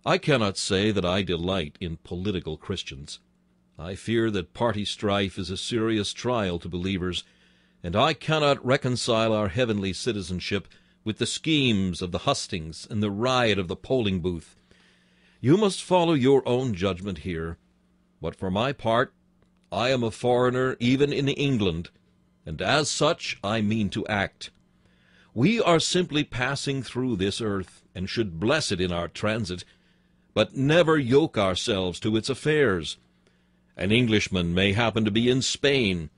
I cannot say that I delight in political Christians. I fear that party strife is a serious trial to believers, and I cannot reconcile our heavenly citizenship with the schemes of the hustings and the riot of the polling booth. You must follow your own judgment here, but for my part, I am a foreigner even in England, and as such I mean to act. We are simply passing through this earth, and should bless it in our transit, but never yoke ourselves to its affairs. An Englishman may happen to be in Spain.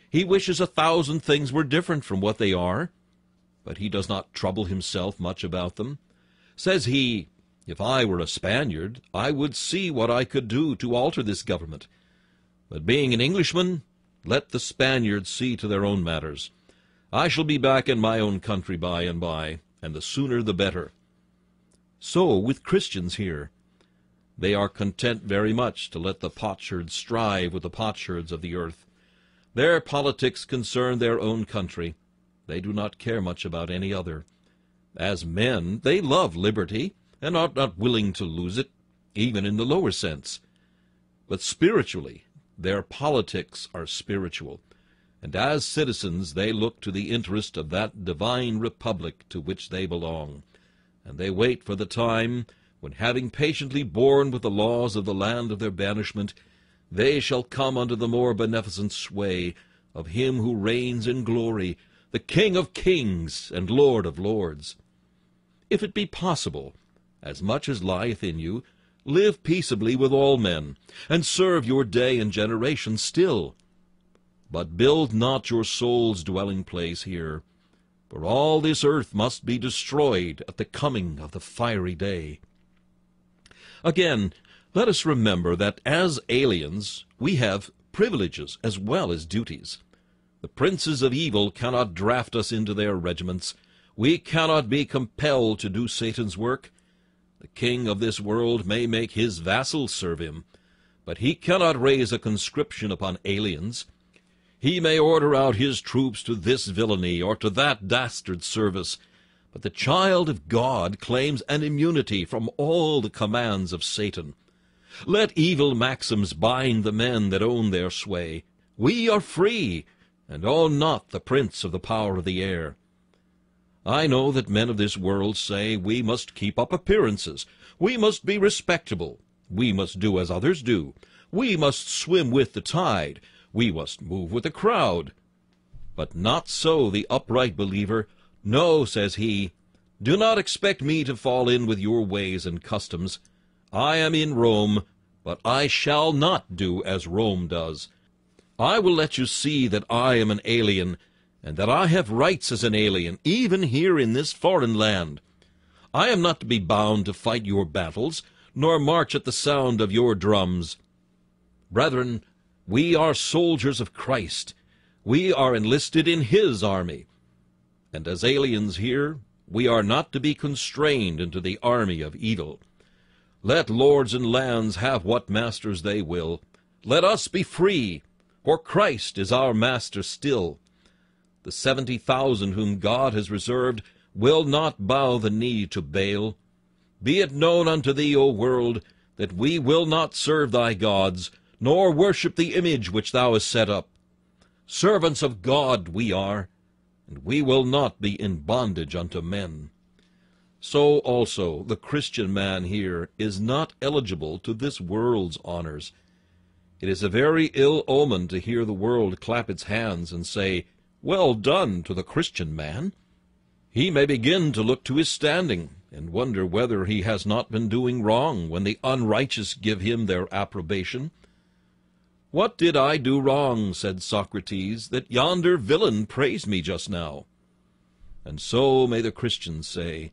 He wishes 1,000 things were different from what they are, but he does not trouble himself much about them. Says he, if I were a Spaniard, I would see what I could do to alter this government. But being an Englishman, let the Spaniards see to their own matters. I shall be back in my own country by and by, and the sooner the better. So with Christians here. They are content very much to let the potsherds strive with the potsherds of the earth. Their politics concern their own country. They do not care much about any other. As men, they love liberty, and are not willing to lose it, even in the lower sense. But spiritually, their politics are spiritual, and as citizens they look to the interest of that divine republic to which they belong, and they wait for the time when, having patiently borne with the laws of the land of their banishment, they shall come under the more beneficent sway of him who reigns in glory, the King of kings and Lord of lords. If it be possible, as much as lieth in you, live peaceably with all men, and serve your day and generation still. But build not your soul's dwelling place here, for all this earth must be destroyed at the coming of the fiery day. Again, let us remember that as aliens we have privileges as well as duties. The princes of evil cannot draft us into their regiments. We cannot be compelled to do Satan's work. The king of this world may make his vassals serve him, but he cannot raise a conscription upon aliens. He may order out his troops to this villainy or to that dastard service, but the child of God claims an immunity from all the commands of Satan. Let evil maxims bind the men that own their sway. We are free, and own not the prince of the power of the air. I know that men of this world say we must keep up appearances, we must be respectable, we must do as others do, we must swim with the tide, we must move with the crowd. But not so the upright believer. No, says he, do not expect me to fall in with your ways and customs. I am in Rome, but I shall not do as Rome does. I will let you see that I am an alien, and that I have rights as an alien, even here in this foreign land. I am not to be bound to fight your battles, nor march at the sound of your drums. Brethren, we are soldiers of Christ. We are enlisted in his army. And as aliens here, we are not to be constrained into the army of evil. Let lords and lands have what masters they will. Let us be free, for Christ is our master still. The 70,000 whom God has reserved will not bow the knee to Baal. Be it known unto thee, O world, that we will not serve thy gods, nor worship the image which thou hast set up. Servants of God we are, and we will not be in bondage unto men. So also the Christian man here is not eligible to this world's honors. It is a very ill omen to hear the world clap its hands and say, "Well done to the Christian man." He may begin to look to his standing, and wonder whether he has not been doing wrong when the unrighteous give him their approbation. "What did I do wrong," said Socrates, "that yonder villain praised me just now?" And so may the Christian say,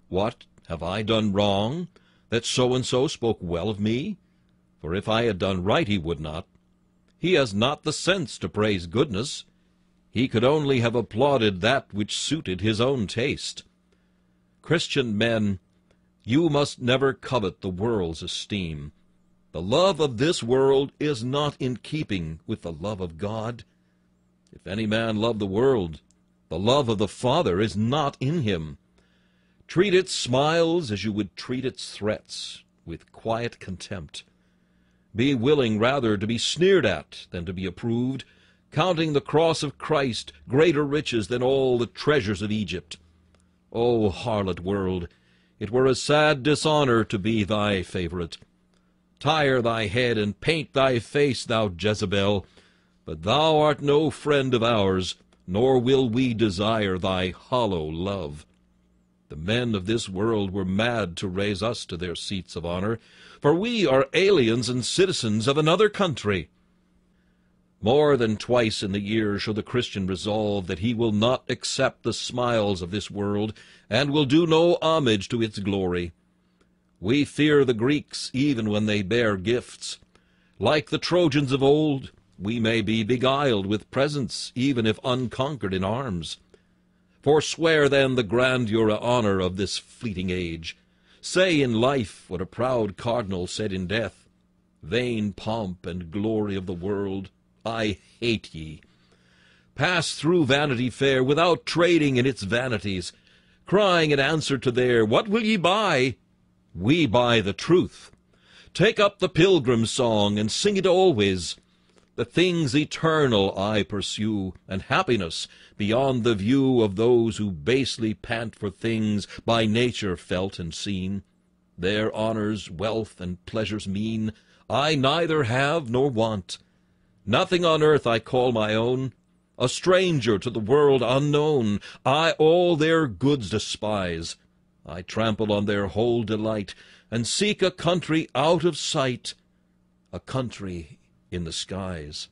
"What have I done wrong, that so-and-so spoke well of me? For if I had done right he would not. He has not the sense to praise goodness. He could only have applauded that which suited his own taste." Christian men, you must never covet the world's esteem. The love of this world is not in keeping with the love of God. If any man love the world, the love of the Father is not in him. Treat its smiles as you would treat its threats. with quiet contempt. Be willing rather to be sneered at than to be approved, counting the cross of Christ greater riches than all the treasures of Egypt. O harlot world, it were a sad dishonor to be thy favorite. Tire thy head and paint thy face, thou Jezebel, but thou art no friend of ours, nor will we desire thy hollow love. The men of this world were mad to raise us to their seats of honor, for we are aliens and citizens of another country. More than twice in the year shall the Christian resolve that he will not accept the smiles of this world, and will do no homage to its glory. We fear the Greeks even when they bear gifts. Like the Trojans of old, we may be beguiled with presents, even if unconquered in arms. Forswear then the grandeur and honor of this fleeting age. Say in life what a proud cardinal said in death, "Vain pomp and glory of the world, I hate ye." Pass through Vanity Fair without trading in its vanities, crying in answer to their "What will ye buy?" We buy the truth. Take up the pilgrim song and sing it always. The things eternal I pursue, and happiness beyond the view of those who basely pant for things by nature felt and seen. Their honors, wealth, and pleasures mean I neither have nor want. Nothing on earth I call my own, a stranger to the world unknown. I all their goods despise. I trample on their whole delight, and seek a country out of sight, a country in the skies.